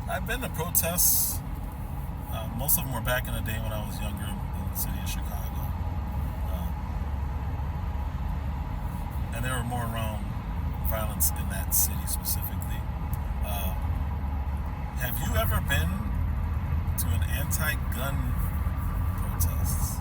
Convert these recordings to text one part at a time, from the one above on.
I've been to protests. Most of them were back in the day when I was younger in the city of Chicago. Um, and they were more around violence in that city specifically. Have you ever been to an anti-gun protest?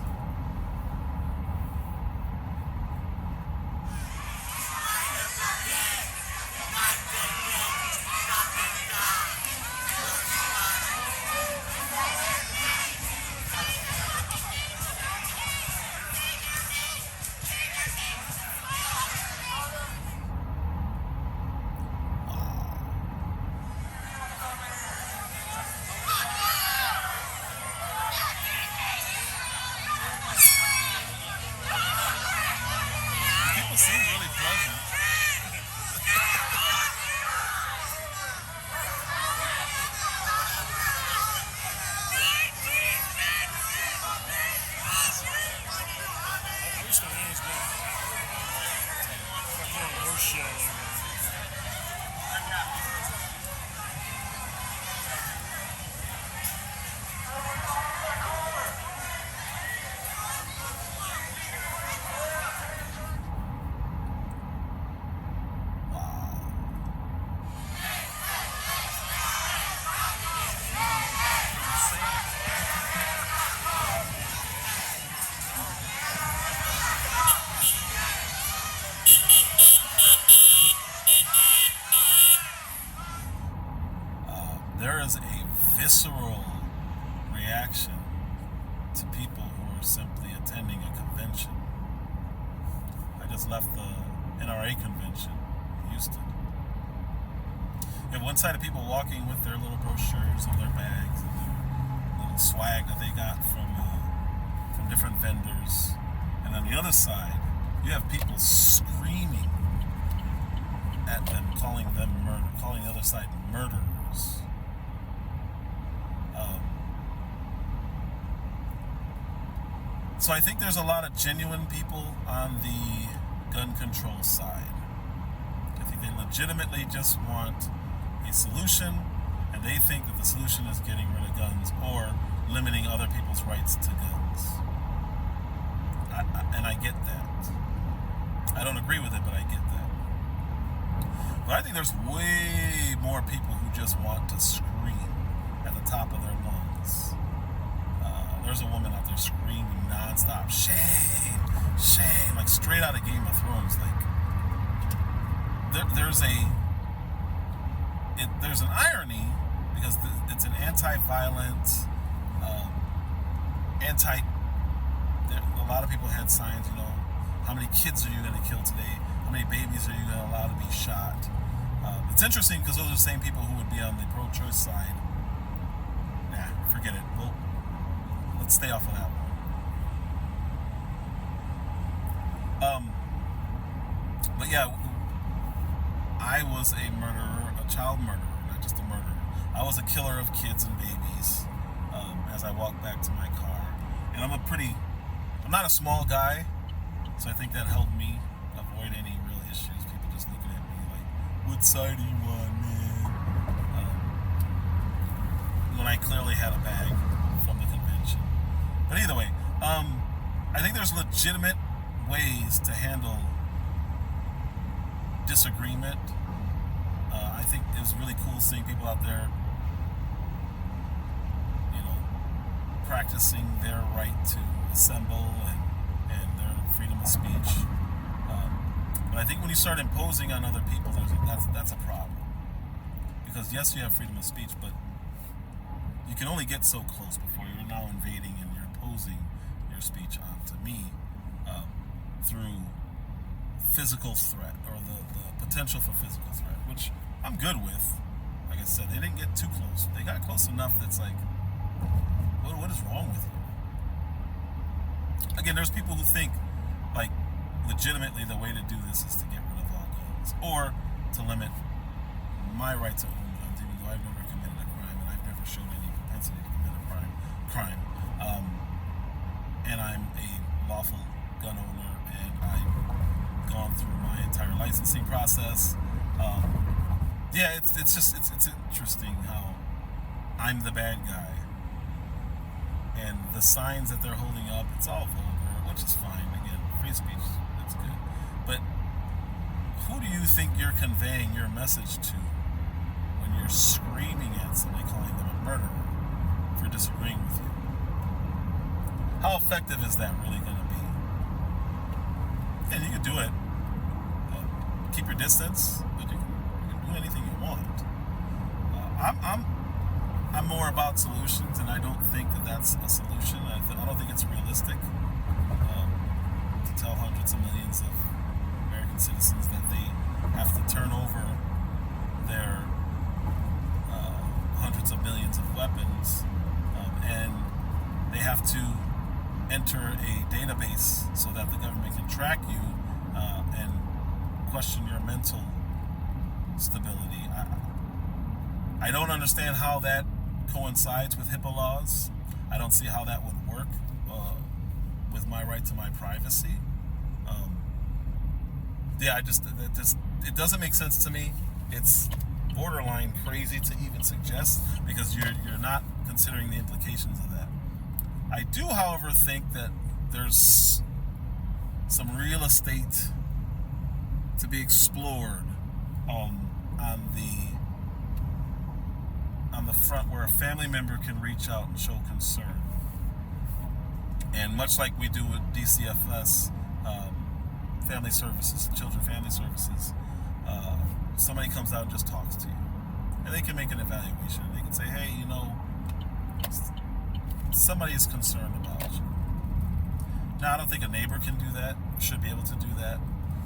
People seem really pleasant. I wish the rain's going fucking Osha. There is a visceral reaction to people who are simply attending a convention. I just left the NRA convention in Houston. You have one side of people walking with their little brochures and their bags and their little swag that they got from different vendors, and on the other side, you have people screaming at them, calling the other side murderers. So I think there's a lot of genuine people on the gun control side. I think they legitimately just want a solution, and they think that the solution is getting rid of guns or limiting other people's rights to guns. And I get that. I don't agree with it, but I get that. But I think there's way more people who just want to scream at the top of their lungs. There's a woman out there screaming nonstop, shame, shame, like straight out of Game of Thrones. Like there's an irony because it's an anti-violent, a lot of people had signs, how many kids are you going to kill today? How many babies are you going to allow to be shot? It's interesting because those are the same people who would be on the pro-choice side. Nah, forget it. Let's stay off of that one. But yeah, I was a murderer, a child murderer, not just a murderer. I was a killer of kids and babies as I walked back to my car. And I'm not a small guy, so I think that helped me avoid any real issues. People just looking at me like, what side are you on, man? When I clearly had a bag from the convention. But either way, I think there's legitimate ways to handle disagreement. I think it was really cool seeing people out there, practicing their right to assemble and their freedom of speech. But I think when you start imposing on other people, that's a problem. Because yes, you have freedom of speech, but you can only get so close before you're now invading and you're imposing your speech onto me through physical threat or the potential for physical threat, which I'm good with. Like I said, they didn't get too close. They got close enough that's like, what is wrong with you? Again, there's people who think like legitimately the way to do this is to get rid of all guns or to limit my right to own guns, even though I've never committed a crime and I've never shown any propensity to commit a crime. And I'm a lawful gun owner, and I've gone through my entire licensing process. It's interesting how I'm the bad guy. And the signs that they're holding up, it's all vulgar, which is fine. Again, free speech, that's good. But who do you think you're conveying your message to when you're screaming at somebody, calling them a murderer for disagreeing with you? How effective is that really going to be? And you can do it. Keep your distance, but you can do anything you want. I'm more about solutions, and I don't think that that's a solution. I don't think it's realistic to tell hundreds of millions of American citizens that they have to turn over their hundreds of millions of weapons, and they have to enter a database so that the government can track you and question your mental stability. I don't understand how that coincides with HIPAA laws. I don't see how that would work with my right to my privacy. It doesn't make sense to me. It's borderline crazy to even suggest, because you're not considering the implications of that. I do, however, think that there's some real estate to be explored on the front, where a family member can reach out and show concern. And much like we do with DCFS, family services, children family services, somebody comes out and just talks to you. And they can make an evaluation. They can say, hey, somebody is concerned about you. Now, I don't think a neighbor can do that, should be able to do that.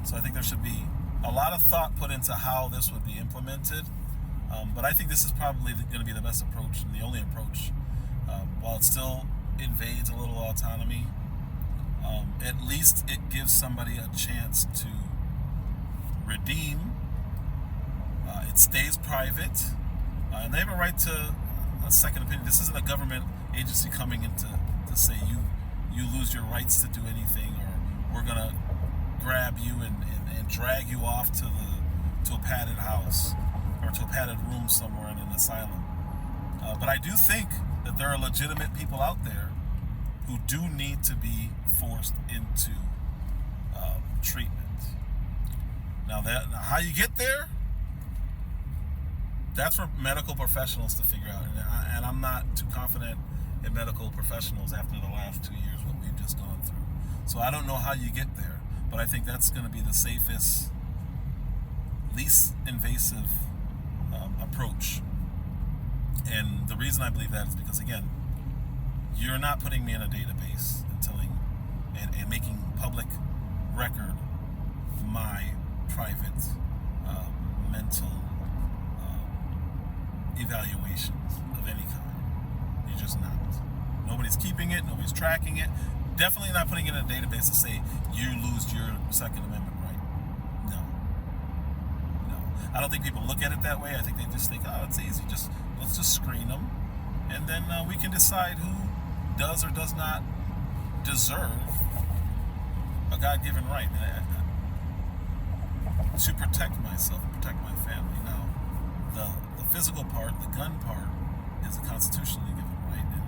So I think there should be a lot of thought put into how this would be implemented. But I think this is probably going to be the best approach and the only approach. While it still invades a little autonomy, at least it gives somebody a chance to redeem. It stays private, and they have a right to a second opinion. This isn't a government agency coming in to say you lose your rights to do anything, or we're gonna grab you and drag you off to a padded house or to a padded room somewhere in an asylum. But I do think that there are legitimate people out there who do need to be forced into treatment. Now how you get there, that's for medical professionals to figure out. And I'm not too confident in medical professionals after the last 2 years, what we've just gone through. So I don't know how you get there, but I think that's going to be the safest, least invasive approach. And the reason I believe that is because, again, you're not putting me in a database and and making public record my private mental evaluations of any kind. You're just not. Nobody's keeping it. Nobody's tracking it. Definitely not putting it in a database to say you lose your Second Amendment right. No. I don't think people look at it that way. I think they just think, oh, it's easy. Let's just screen them, and then we can decide who does or does not deserve a God-given right to protect myself and protect my family. Now, the physical part, the gun part, is a constitutionally given right, and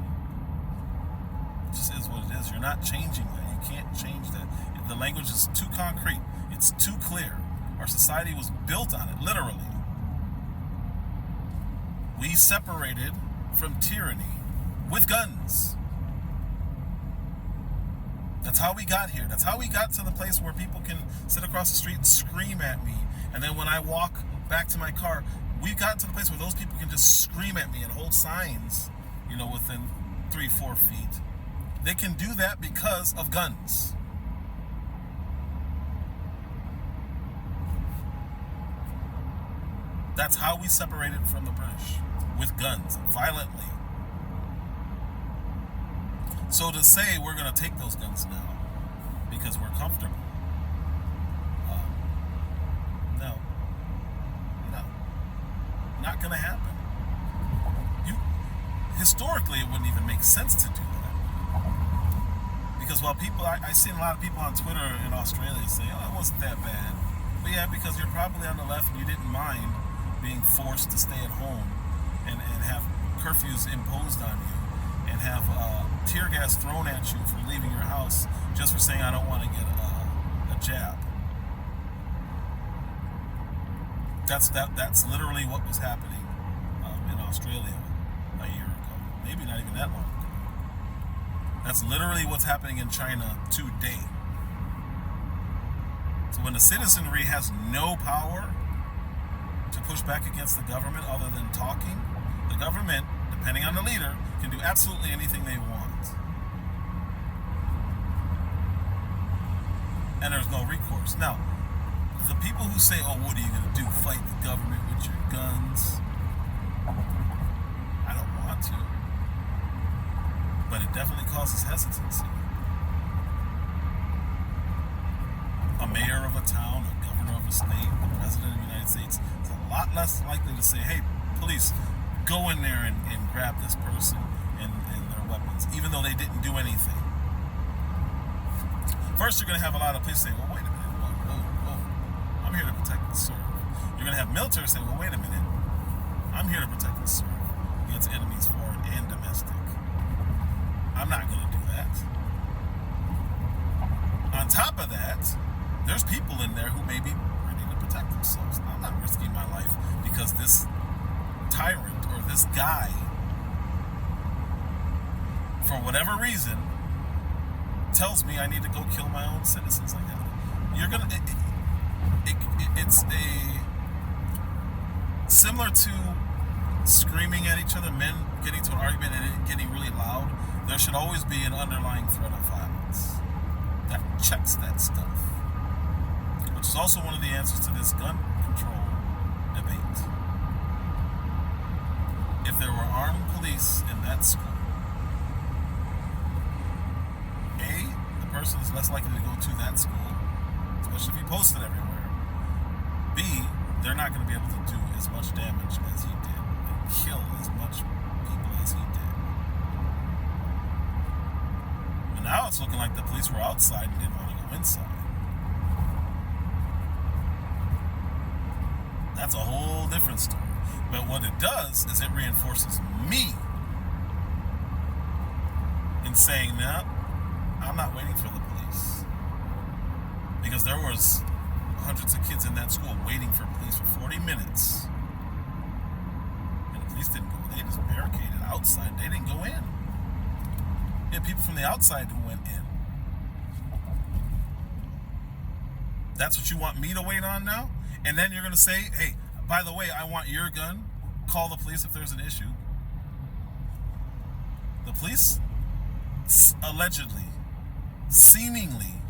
it just is what it is. You're not changing that. You can't change that. The language is too concrete. It's too clear. Our society was built on it, literally. We separated from tyranny with guns. That's how we got here. That's how we got to the place where people can sit across the street and scream at me. And then when I walk back to my car, we got to the place where those people can just scream at me and hold signs, within 3-4 feet. They can do that because of guns. That's how we separated from the British, with guns, violently. So to say we're going to take those guns now because we're comfortable, no, not going to happen. Historically, it wouldn't even make sense to do that, because while I've seen a lot of people on Twitter in Australia say, oh, it wasn't that bad. But yeah, because you're probably on the left and you didn't mind being forced to stay at home and have curfews imposed on you and have tear gas thrown at you for leaving your house just for saying I don't want to get a jab. That's literally what was happening in Australia a year ago. Maybe not even that long ago. That's literally what's happening in China today. So when the citizenry has no power to push back against the government other than talking, the government, depending on the leader, can do absolutely anything they want. And there's no recourse. Now, the people who say, oh, what are you going to do? Fight the government with your guns? I don't want to. But it definitely causes hesitancy. A mayor of a town, a governor of a state, the president of the United States is a lot less likely to say, hey, police, go in there and grab this person and their weapons, even though they didn't do anything. First, you're going to have a lot of police say, well, wait a minute, whoa. I'm here to protect and serve. You're going to have military say, well, wait a minute, I'm here to protect and serve against enemies, foreign and domestic. I'm not going to do that. On top of that, there's people in there who may be ready to protect themselves. I'm not risking my life because this tyrant or this guy, for whatever reason, tells me I need to go kill my own citizens like that. You're gonna. It's similar to screaming at each other, men getting to an argument and it getting really loud. There should always be an underlying threat of violence that checks that stuff, which is also one of the answers to this gun control debate. If there were armed police in that school, A, the person is less likely to go to that school, especially if he posts it everywhere. B, they're not going to be able to do as much damage as he did and kill as much people as he did. But now it's looking like the police were outside and didn't want to go inside. That's a whole different story. But what it does is it reinforces me in saying that I'm not waiting for the police. Because there was hundreds of kids in that school waiting for police for 40 minutes. And the police didn't go. They just barricaded outside. They didn't go in. You had people from the outside who went in. That's what you want me to wait on now? And then you're going to say, hey, by the way, I want your gun. Call the police if there's an issue. The police allegedly, seemingly,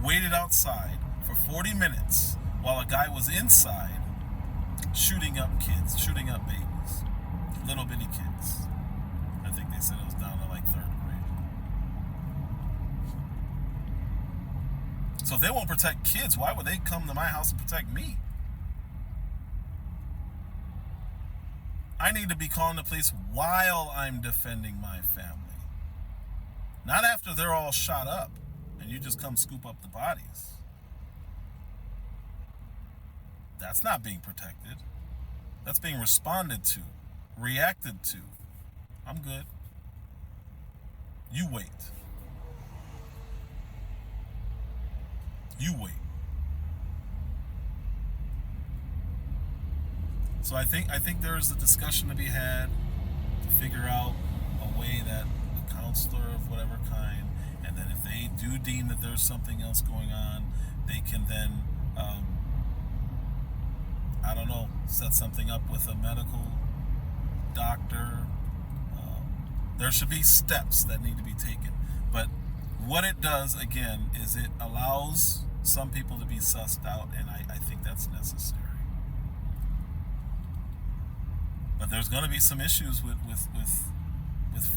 waited outside for 40 minutes while a guy was inside shooting up kids, shooting up babies, little bitty kids. I think they said it was down to like 3rd grade. So if they won't protect kids, why would they come to my house and protect me? I need to be calling the police while I'm defending my family. Not after they're all shot up and you just come scoop up the bodies. That's not being protected. That's being responded to, reacted to. I'm good. You wait. You wait. So I think there's a discussion to be had to figure out a way that a counselor of whatever kind, and then if they do deem that there's something else going on, they can then, I don't know, set something up with a medical doctor. There should be steps that need to be taken. But what it does, again, is it allows some people to be sussed out, and I think that's necessary. But there's going to be some issues with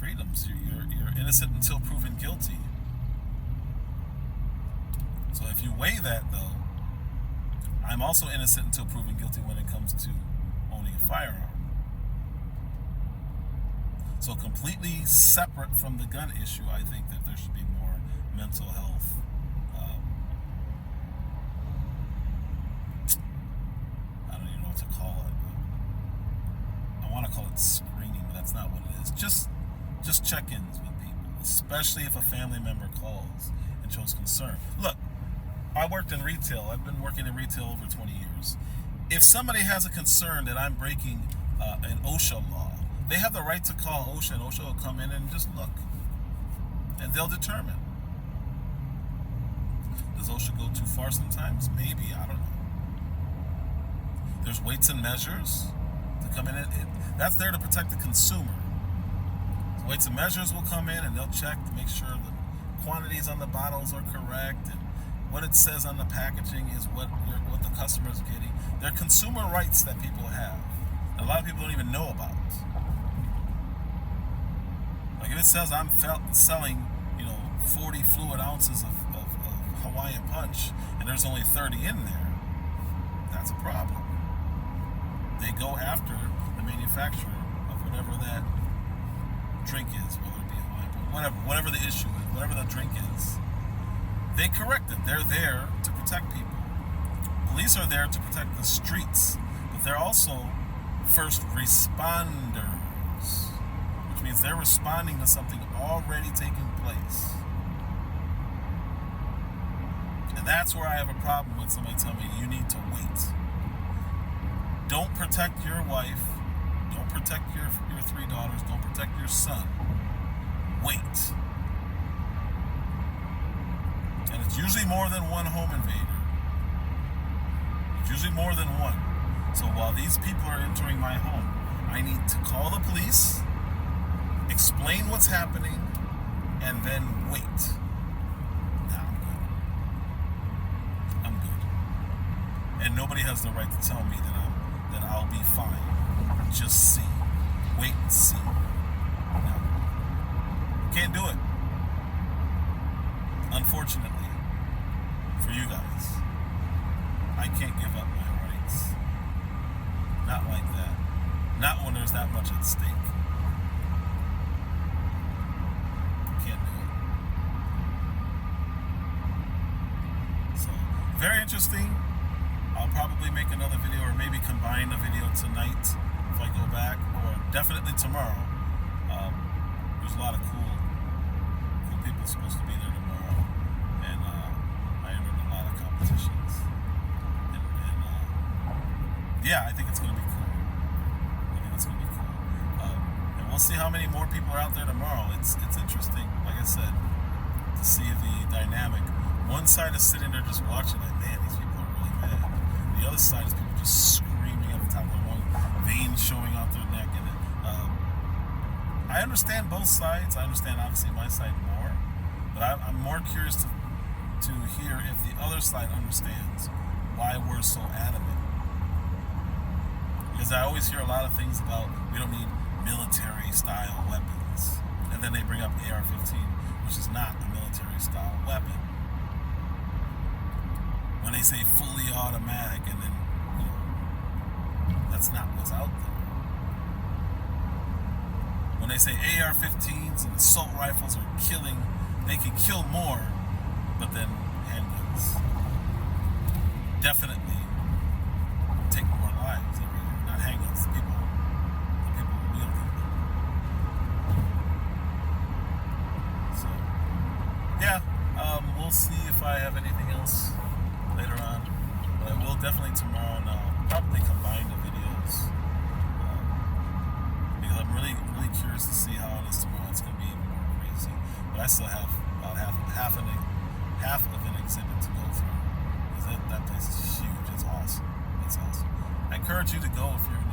freedoms. You're innocent until proven guilty. So if you weigh that, though, I'm also innocent until proven guilty when it comes to owning a firearm. So completely separate from the gun issue, I think that there should be more mental health. I don't even know what to call it. I want to call it screening, but That's not what it is. Just check-ins with people, especially if a family member calls and shows concern. Look, I worked in retail. I've been working in retail over 20 years. If somebody has a concern that I'm breaking an Osha law, they have the right to call Osha, and Osha will come in and just look, and they'll determine. Does Osha go too far sometimes? Maybe, I don't know. There's weights and measures to come in. That's there to protect the consumer. So weights and measures will come in and they'll check to make sure the quantities on the bottles are correct and what it says on the packaging is what the customer is getting. They're consumer rights that people have. A lot of people don't even know about. Like if it says I'm selling, 40 fluid ounces of Hawaiian Punch and there's only 30 in there, that's a problem. They go after the manufacturer of whatever that drink is, whether it be Hawaiian, whatever the issue is, whatever the drink is. They correct it. They're there to protect people. Police are there to protect the streets, but they're also first responders, which means they're responding to something already taking place. And that's where I have a problem with somebody telling me you need to wait. Don't protect your wife. Don't protect your 3 daughters. Don't protect your son. Wait. And it's usually more than one home invader. It's usually more than one. So while these people are entering my home, I need to call the police, explain what's happening, and then wait. Now I'm good. And nobody has the right to tell me that I'll be fine. Just see. Wait and see. No. Can't do it. Unfortunately, for you guys, I can't give up my rights. Not like that. Not when there's that much at stake. Can't do it. So, very interesting. I'll probably make another video or maybe combine a video tonight if I go back, or definitely tomorrow. There's a lot of cool people supposed to be there tomorrow, and I entered a lot of competitions. And yeah, I think it's going to be cool. And we'll see how many more people are out there tomorrow. It's interesting, like I said, to see the dynamic. One side is sitting there just watching, like, man, these people are really mad. The other side is people just screaming at the top of their lungs, veins showing out their neck. And I understand both sides. I understand, obviously, my side more. But I'm more curious to hear if the other side understands why we're so adamant. Because I always hear a lot of things about we don't need military-style weapons. And then they bring up AR-15, which is not a military-style weapon. When they say fully automatic, and then, that's not what's out there. When they say AR-15s and assault rifles are killing, they can kill more, but then handguns definitely take more lives every year. Not handguns, the people wielding them. So, yeah, we'll see if I have anything else later on, but I will definitely tomorrow, and I'll probably combine the videos, because I'm really curious to see how it is tomorrow. It's going to be even more crazy, but I still have about half of an exhibit to go through, because that place is huge. It's awesome. I encourage you to go if you're